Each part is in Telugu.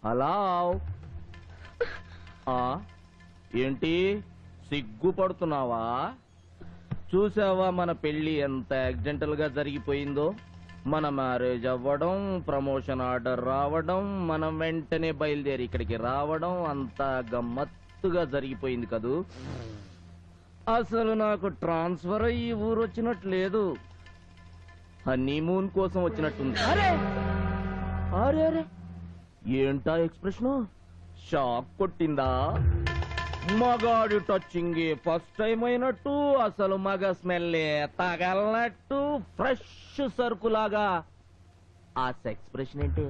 హలో ఏంటి సిగ్గుపడుతున్నావా? చూసావా మన పెళ్లి ఎంత యాక్సిడెంటల్ గా జరిగిపోయిందో? మన మ్యారేజ్ అవ్వడం, ప్రమోషన్ ఆర్డర్ రావడం, మనం వెంటనే బయలుదేరి ఇక్కడికి రావడం అంతా గమ్మత్తుగా జరిగిపోయింది కదూ. అసలు నాకు ట్రాన్స్ఫర్ అయ్యి ఊరు వచ్చినట్లేదు, హనీమూన్ కోసం వచ్చినట్టుంది. అరే అరే అరే ఏంటా ఎక్స్ప్రెషన్? షాక్ కొట్టిందా? మగాడి టచింగ్ ఫస్ట్ టైం అయినట్టు, అసలు మగ స్మెల్లే తగలనట్టు, ఫ్రెష్ సరుకులాగా. ఆ ఎక్స్ప్రెషన్ ఏంటి?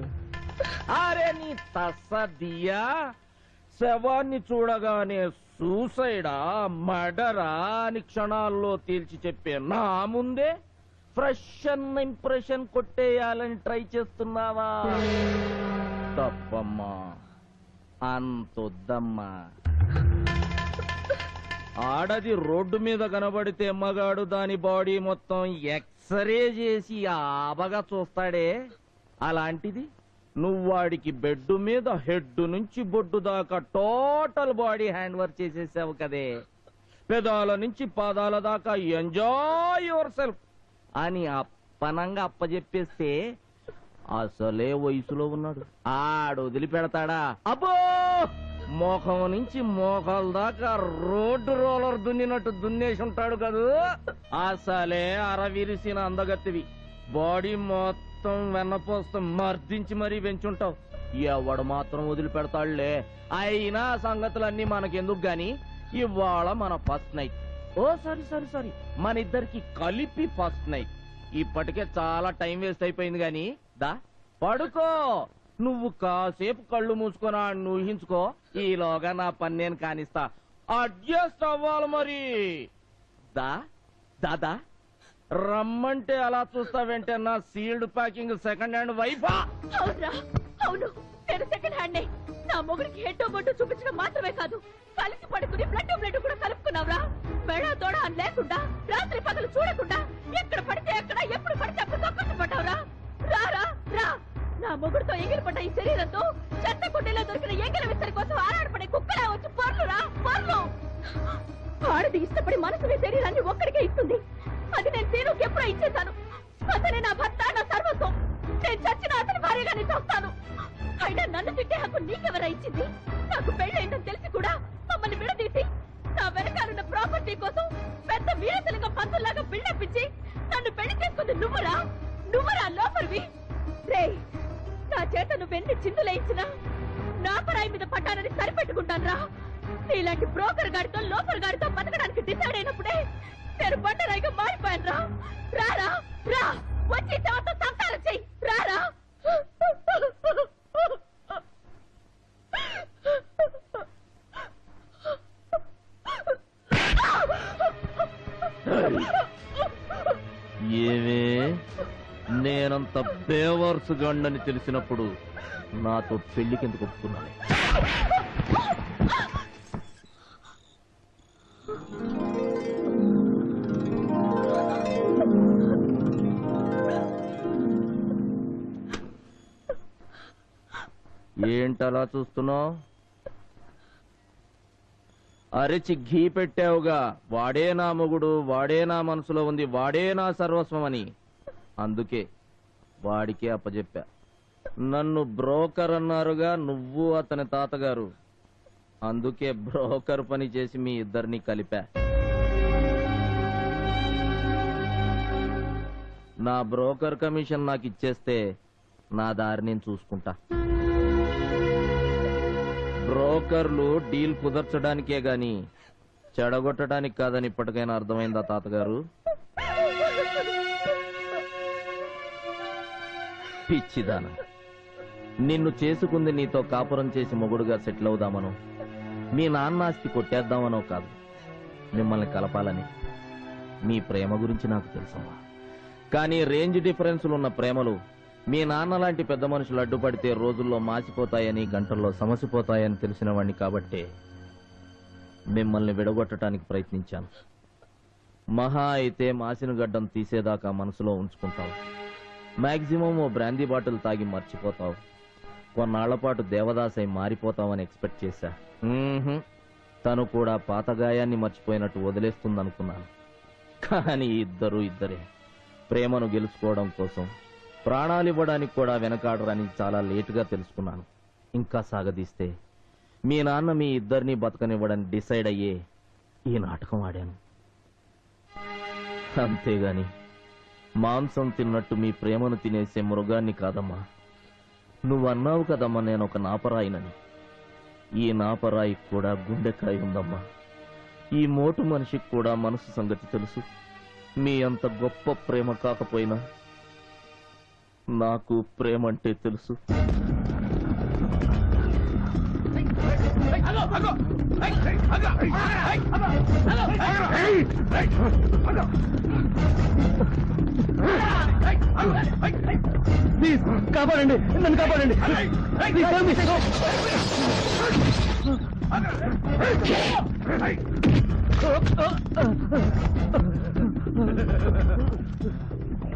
అరే నీ తస్సదియా, శవాన్ని చూడగానే సూసైడా మర్డరా అని క్షణాల్లో తేల్చి చెప్పే నా ముందే ఫ్రెష్ అన్న ఇంప్రెషన్ కొట్టేయాలని ట్రై చేస్తున్నావా? తప్పమ్మా, అంతొద్దమ్మా. ఆడది రోడ్డు మీద కనబడితే మగాడు దాని బాడీ మొత్తం ఎక్స్రే చేసి ఆబగా చూస్తాడే, అలాంటిది నువ్వు వాడికి బెడ్ మీద హెడ్ నుంచి బొడ్డు దాకా టోటల్ బాడీ హ్యాండ్ వర్క్ చేసేసావు కదే. పెదాల నుంచి పాదాల దాకా ఎంజాయ్ యువర్ సెల్ఫ్ అని అప్పనంగా అప్పజెప్పేస్తే అసలే వయసులో ఉన్నాడు, ఆడు వదిలిపెడతాడా? అబ్బో, మోఖం నుంచి మోకాల దాకా రోడ్డు రోలర్ దున్నినట్టు దున్నేసి ఉంటాడు కదూ. అసలే అరవిరిసిన అందగత్తివి, బాడీ మొత్తం వెన్నపోస్తం మర్దించి మరీ పెంచుంటావు. ఎవడు మాత్రం వదిలిపెడతాడులే. అయినా సంగతులన్నీ మనకెందుకు గాని, ఇవాళ మన ఫస్ట్ నైట్. ఓ సారీ సారీ సారీ, మన ఇద్దరికి కలిపి ఫస్ట్ నైట్. ఇప్పటికే చాలా టైం వేస్ట్ అయిపోయింది గాని దా పడుకో. నువ్వు కాసేపు కళ్ళు మూసుకొని ఆడిని ఊహించుకో, ఈలోగా నా పని నేను కానిస్తా. అడ్జస్ట్ అవ్వాలి మరి. దా దాదా రమ్మంటే అలా చూస్తావేంటే? నా సీల్డ్ ప్యాకింగ్ సెకండ్ హ్యాండ్ వైఫా? అవును, నేను సెకండ్ హ్యాండ్. నా మొగుడికి హెడ్ బొడ్డు చూపించడం మాత్రమే కాదు, కలిసి పడుకుని బ్లడ్ కూడా కలుపుకున్నావురా. మెడ తోడ అని లేకుండా, రాత్రి పగలు చూడకుండా, ఎక్కడ పడితే ఎక్కడ, ఎప్పుడు పడితే అప్పుడు తొక్కట్టు పడ్డావురా. రారా రా, నా మొగుడితో ఎగిరిపడ్డ ఈ శరీరంతో చెత్త కుండీలో దొరికిన ఎంగిల విస్తరి కోసం ఆరాడపడే కుక్కలా వచ్చి పర్లురా పర్లు. ఆడది ఇష్టపడి మనసుని శరీరాన్ని ఒక్కడికే ఇస్తుంది. అది నేను తీరుకి ఎప్పుడో ఇచ్చేశాను. అతనే నా భర్త, నా సర్వస్వం. నేను చచ్చిన అతని భార్యగానే చూస్తాను. అయినా నన్ను తిట్టే హక్కు నీకెవరా ఇచ్చింది? నాకు పెళ్ళైందని తెలిసి కూడా మమ్మల్ని విడదీసి నా వెనకాలన్న ప్రాపర్టీ కోసం పెద్ద వీరతలిగా పంతుల్లాగా బిల్డప్ ఇచ్చి నన్ను పెళ్లి చేసుకుంది నువ్వురా. నువ్వురా లోపలివి. రే, నా చేత నువ్వెన్ని చిందులేయించినా నా పరాయి మీద పడ్డానని సరిపెట్టుకుంటాను రా. నీలాంటి బ్రోకర్ గాడితో లోపల గాడితో బతకడానికి డిసైడ్ అయినప్పుడే నేను బండరాయిగా మారిపోయాను రా. రారా రా, వచ్చి తమతో సంసారం చెయ్యి. రారా. ఏమే, నేనంత బేవర్స్ గండని తెలిసినప్పుడు నాతో పెళ్లికెందుకు ఒప్పుకున్నాను? ఏంటలా చూస్తున్నావు? అరిచి ఘీ పెట్టావుగా, వాడే నా మొగుడు, వాడే నా మనసులో ఉంది, వాడే నా సర్వస్వం అని. అందుకే వాడికే అప్పచెప్పా. నన్ను బ్రోకర్ అన్నారుగా నువ్వు అతని తాతగారు, అందుకే బ్రోకర్ పని చేసి మీ ఇద్దరిని కలిపా. నా బ్రోకర్ కమిషన్ నాకు ఇచ్చేస్తే నా దారి నేను చూసుకుంటా. బ్రోకర్లు డీల్ కుదర్చడానికే గాని చెడగొట్టడానికి కాదని ఇప్పటికైనా అర్థమైందా తాతగారు? పిచ్చిదానా, నిన్ను చేసుకుంది నీతో కాపురం చేసి మొగుడుగా సెటిల్ అవుదామనో, మీ నాన్న ఆస్తి కొట్టేద్దామనో కాదు, మిమ్మల్ని కలపాలని. మీ ప్రేమ గురించి నాకు తెలుసమ్మా, కానీ రేంజ్ డిఫరెన్సులు ఉన్న ప్రేమలు మీ నాన్న లాంటి పెద్ద మనుషులు అడ్డుపడితే రోజుల్లో మాసిపోతాయని, గంటల్లో సమసిపోతాయని తెలిసిన వాణ్ణి కాబట్టే మిమ్మల్ని విడగొట్టడానికి ప్రయత్నించాను. మహా అయితే మాసిన గడ్డం తీసేదాకా మనసులో ఉంచుకుంటావు, మాక్సిమం ఓ బ్రాందీ బాటిల్ తాగి మర్చిపోతావు. కొన్నాళ్ల పాటు దేవదాసై మారిపోతామని ఎక్స్పెక్ట్ చేశా. తను కూడా పాత గాయాన్ని మర్చిపోయినట్టు వదిలేస్తుందనుకున్నాను. కానీ ఇద్దరే ప్రేమను గెలుచుకోవడం కోసం ప్రాణాలివ్వడానికి కూడా వెనకాడరని చాలా లేటుగా తెలుసుకున్నాను. ఇంకా సాగదీస్తే మీ నాన్న మీ ఇద్దరిని బతకనివ్వడని డిసైడ్ అయ్యే ఈ నాటకం ఆడాను. అంతేగాని మాంసం తిన్నట్టు మీ ప్రేమను తినేసే మృగాన్ని కాదమ్మా. నువ్వన్నావు కదమ్మా నేను ఒక నాపరాయినని. ఈ నాపరాయి కూడా గుండెకాయ ఉందమ్మా. ఈ మోటు మనిషికి కూడా మనసు సంగతి తెలుసు. మీ అంత గొప్ప ప్రేమ కాకపోయినా నాకు ప్రేమ అంటే తెలుసు. ప్లీజ్ కాపాడండి, నన్ను కాపాడండి.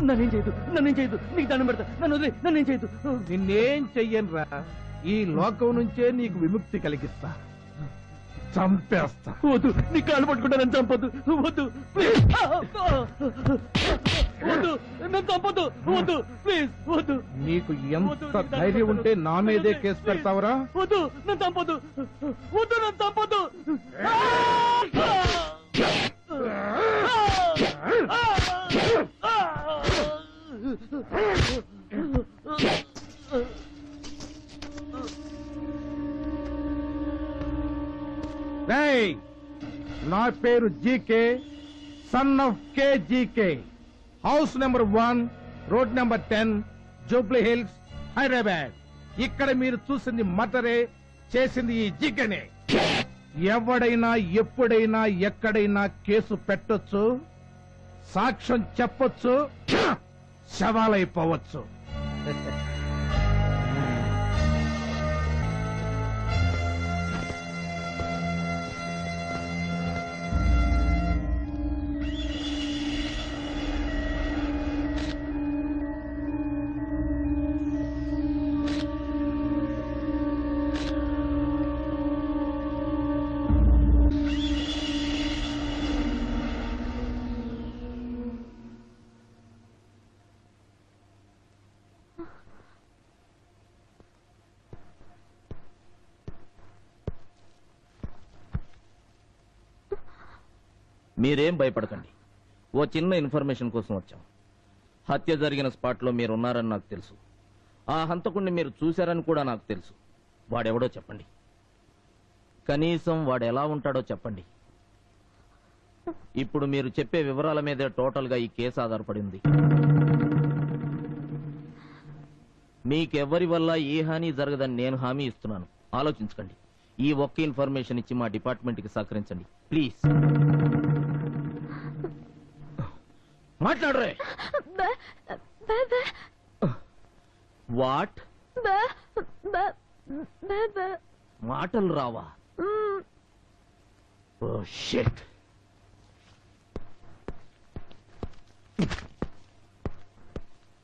నన్నేం చేయదు, నీకు దండం పెడతా. నన్ను వదిలే, నన్నేం చేయదు. నిన్నేం చెయ్యనురా. ఈ లోకం నుంచే నీకు విముక్తి కలిగిస్తా. చంపేస్తా. వద్దు, నీ కాళ్ళు పట్టుకుంటా, నన్ను చంపొద్దు. వద్దు ప్లీజ్, వద్దు నన్ను చంపొద్దు. వద్దు ప్లీజ్, వద్దు. నీకు ఎంత ధైర్యం ఉంటే నా మీదే కేసు పెడతావరా? వద్దు, నన్ను చంపొద్దు. వద్దు, నన్ను చంపొద్దు. రేయ్, నా పేరు GK, son of K GK. House number 1, road number 10, Jubilee hills, Hyderabad. ఇక్కడ మీరు చూసింది మర్డరే, చేసింది ఈ జీకేనే. ఎవడైనా ఎప్పుడైనా ఎక్కడైనా కేసు పెట్టొచ్చు, సాక్ష్యం చెప్పొచ్చు, శవాలైపోవచ్చు. మీరేం భయపడకండి. ఓ చిన్న ఇన్ఫర్మేషన్ కోసం వచ్చాం. హత్య జరిగిన స్పాట్లో మీరున్నారని నాకు తెలుసు. ఆ హంతకుణ్ణి మీరు చూశారని కూడా నాకు తెలుసు. వాడెవడో చెప్పండి. కనీసం వాడు ఎలా ఉంటాడో చెప్పండి. ఇప్పుడు మీరు చెప్పే వివరాల మీదే టోటల్ గా ఈ కేసు ఆధారపడింది. మీకెవ్వరి వల్ల ఏ హాని జరగదని నేను హామీ ఇస్తున్నాను. ఆలోచించకండి. ఈ ఒక్క ఇన్ఫర్మేషన్ ఇచ్చి మా డిపార్ట్మెంట్ కి సహకరించండి ప్లీజ్. మాట్లాడరే. వాట్? మాటలు రావా? Oh shit.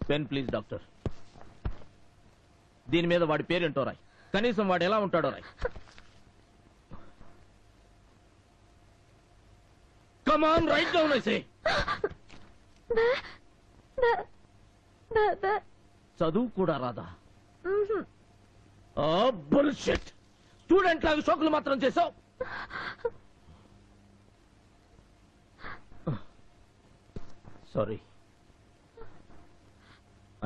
Pen please doctor. దీని మీద వాడి పేరేంటో రాయ్. కనీసం వాడు ఎలా ఉంటాడో రాయ్. Come on, write down I say. చదువు కూడా రాదా? బుల్షిట్. స్టూడెంట్ లాగా షోకులు మాత్రం చేసావు. Sorry.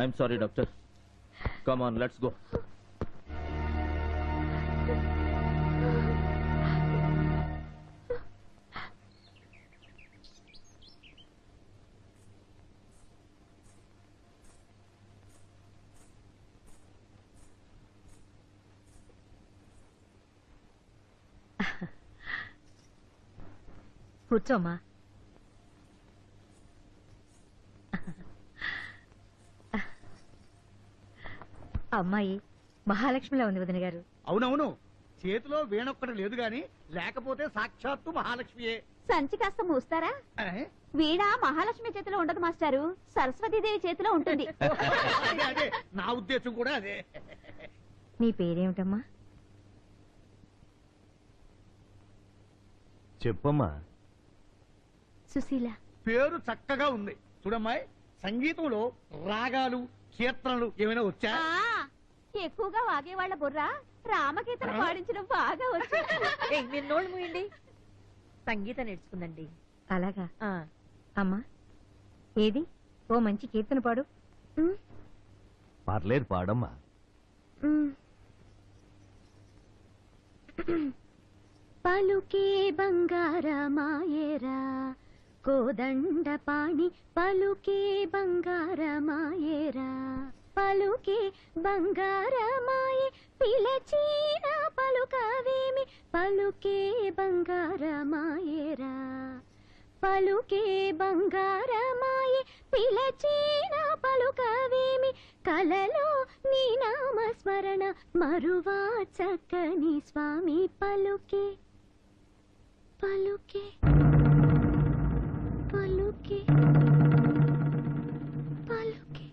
I'm sorry doctor. Come on, let's go. కూర్చోమ్మా. అమ్మాయి మహాలక్ష్మిలా ఉంది వదిన గారు. అవునవును, చేతిలో వీణొక్కటి లేదు గాని లేకపోతే సాక్షాత్తు మహాలక్ష్మియే. సంచి కాస్త మూస్తారా? వీణ మహాలక్ష్మి చేతిలో ఉండదు మాస్టారు, సరస్వతీదేవి చేతిలో ఉంటుంది. అదే నా ఉద్దేశం కూడా అదే. నీ పేరేమిటమ్మా? చెప్పమ్మా. సుశీల. పేరు చక్కగా ఉంది. చూడమ్మాయి, సంగీతంలో రాగాలు కీర్తనలు ఏమైనా వచ్చా? ఎక్కువగా వాగేవాళ్ల బుర్ర రామకీర్తన పాడించడం బాగా వచ్చు. మీరు నోళ్ళు మూయండి. సంగీతం నేర్చుకుందండి. అలాగా? అమ్మా, ఏది ఓ మంచి కీర్తన పాడు. పర్లేదు, పాడమ్మా. పలుకే బంగారమాయేరా కోదండ పాణి, పలుకే బంగారమాయేరా, పలుకే బంగారమాయే పిలచీన పలుకవేమి, పలుకే బంగారమాయేరా, పలుకే బంగారమాయే పిలచీన పలుకవేమి, కలలో నీ నామస్మరణ మరువా చక్కని స్వామి, పలుకే పలుకే పలుకే పలుకే.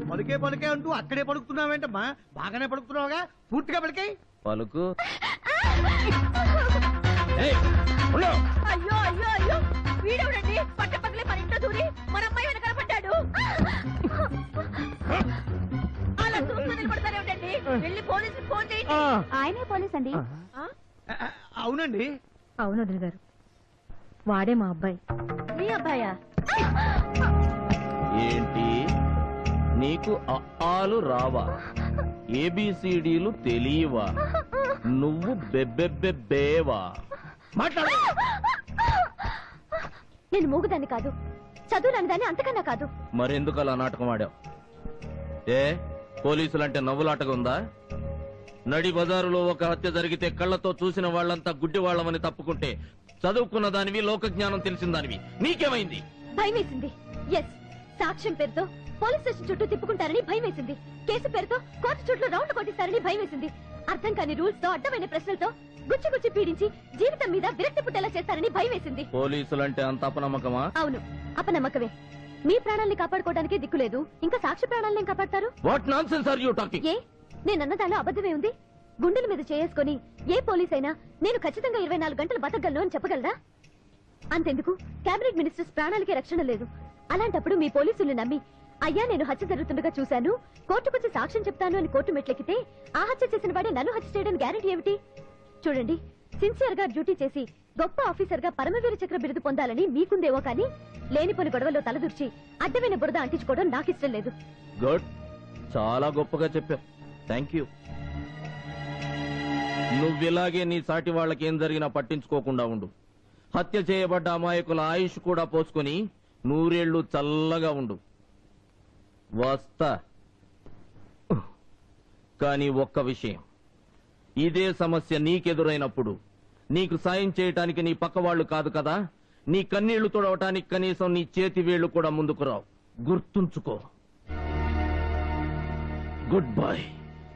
పలుకే పలుకే అంటూ అక్కడే పలుకుతున్నావేంటమ్మా? బాగానే పలుకుతున్నావుగా, పూర్తిగా పలికే. పలుకు. అయ్యో అయ్యో అయ్యో, వీడెవడండి పట్ట పక్కలే మన ఇంట్లో దూరి మన అమ్మాయి వెనకాల పడ్డాడు. అలా చూస్తూ నిలబడతారేమిటండి? వెళ్ళి పోలీసులకు ఫోన్ చేయండి. ఆయనే పోలీస్ అండి. అవునండి. అవును వదిన గారు, వాడే మా అబ్బాయి. మీ అబ్బాయా? ఏంటి, నీకు ఆలు రావా? ఏబిసిడీలు తెలియవా? నువ్వు బెబ్బెబ్బెబ్బేవా? మాట్లాడు. నేను మూగుదాన్ని కాదు, చదువులాని దాన్ని అంతకన్నా కాదు. మరెందుకు అలా నాటకం ఆడావు? ఏ పోలీసులంటే నవ్వులాటగా ఉందా? నడి బజారులో ఒక హత్య జరిగితే కళ్లతో చూసిన వాళ్ళంతా గుడ్డి వాళ్ళమని తప్పుకుంటే, చదువుకున్న దానివి, లోక జ్ఞానం తెలిసిన దానివి, నీకేమైంది? భయం వేసింది. ఎస్, సాక్ష్యం పేరుతో పోలీస్ స్టేషన్ చుట్టూ తిప్పుకుంటారని భయం వేసింది. కేసు పేరుతో కోర్టు చుట్టూ రౌండ్ కొట్టిస్తారని భయం వేసింది. అర్థం కాని రూల్స్ తో, అడ్డమైన ప్రశ్నలతో గుచ్చి గుచ్చి పీడించి జీవితం మీద విరక్తి పుట్టేలా చేస్తారని భయం వేసింది. పోలీసులంటే అంత అపనమ్మకమా? అవును, అపనమ్మకమే. మీ ప్రాణాల్ని కాపాడుకోవడానికి దిక్కులేదు, ఇంకా సాక్షి ప్రాణాలను కాపాడతారు? What nonsense are you talking? ఏ, నేనన్న దానిలో అబద్ధమే ఉంది? గుండెల మీద చేసుకుని ఏ పోలీస్ అయినా నేను ఖచ్చితంగా 24 గంటలు బతకగలను అని చెప్పగలరా? అంతెందుకు, కేబినెట్ మినిస్టర్స్ ప్రాణాలకి రక్షణ లేదు. అలాంటప్పుడు మీ పోలీసుల్ని నమ్మి, అయ్యా నేను హత్య జరుగుతుండగా చూశాను, కోర్టుకొచ్చి సాక్ష్యం చెప్తాను అని కోర్టు మెట్లెక్కితే ఆ హత్య చేసిన వాడే నన్ను హత్య చేయడానికి గ్యారెంటీ ఏమిటి? చూడండి, సిన్సియర్ గా డ్యూటీ చేసి గొప్ప ఆఫీసర్ గా పరమవీర చక్ర బిరుదు పొందాలని మీకుందేవో కానీ, లేనిపోని గొడవలో తలదూర్చి అడ్డమైన బురద అంటించుకోవడం నాకిష్టం లేదు. గుడ్, చాలా గొప్పగా చెప్పావు. Thank you. నువ్విలాగే నీ సాటి వాళ్ళకి ఏం జరిగినా పట్టించుకోకుండా ఉండు. హత్య చేయబడ్డ అమాయకుల ఆయుష్ కూడా పోసుకొని 100 ఏళ్లు చల్లగా ఉండు. వస్తా. కానీ ఒక్క విషయం, ఇదే సమస్య నీకెదురైనప్పుడు నీకు సాయం చేయటానికి నీ పక్క వాళ్ళు కాదు కదా, నీ కన్నీళ్లు తుడవటానికి కనీసం నీ చేతి వేళ్లు కూడా ముందుకు రావు. గుర్తుంచుకో. Good bye.